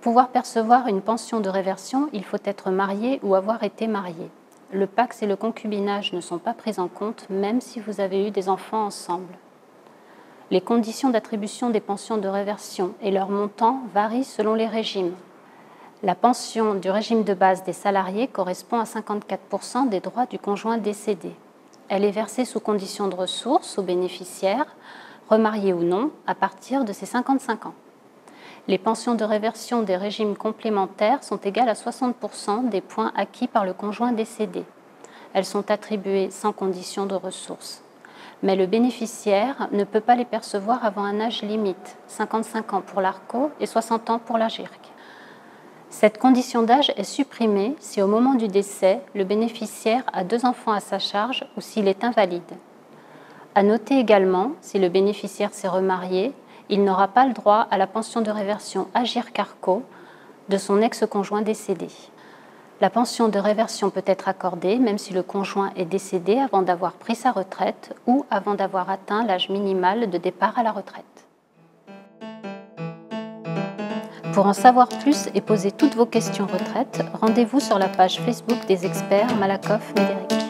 pouvoir percevoir une pension de réversion, il faut être marié ou avoir été marié. Le PACS et le concubinage ne sont pas pris en compte, même si vous avez eu des enfants ensemble. Les conditions d'attribution des pensions de réversion et leur montant varient selon les régimes. La pension du régime de base des salariés correspond à 54% des droits du conjoint décédé. Elle est versée sous condition de ressources aux bénéficiaires, remariés ou non, à partir de ses 55 ans. Les pensions de réversion des régimes complémentaires sont égales à 60% des points acquis par le conjoint décédé. Elles sont attribuées sans condition de ressources. Mais le bénéficiaire ne peut pas les percevoir avant un âge limite, 55 ans pour l'ARCO et 60 ans pour la GIRC. Cette condition d'âge est supprimée si au moment du décès, le bénéficiaire a 2 enfants à sa charge ou s'il est invalide. À noter également, si le bénéficiaire s'est remarié, il n'aura pas le droit à la pension de réversion AGIRC-ARCO de son ex-conjoint décédé. La pension de réversion peut être accordée même si le conjoint est décédé avant d'avoir pris sa retraite ou avant d'avoir atteint l'âge minimal de départ à la retraite. Pour en savoir plus et poser toutes vos questions retraite, rendez-vous sur la page Facebook des experts Malakoff-Médéric.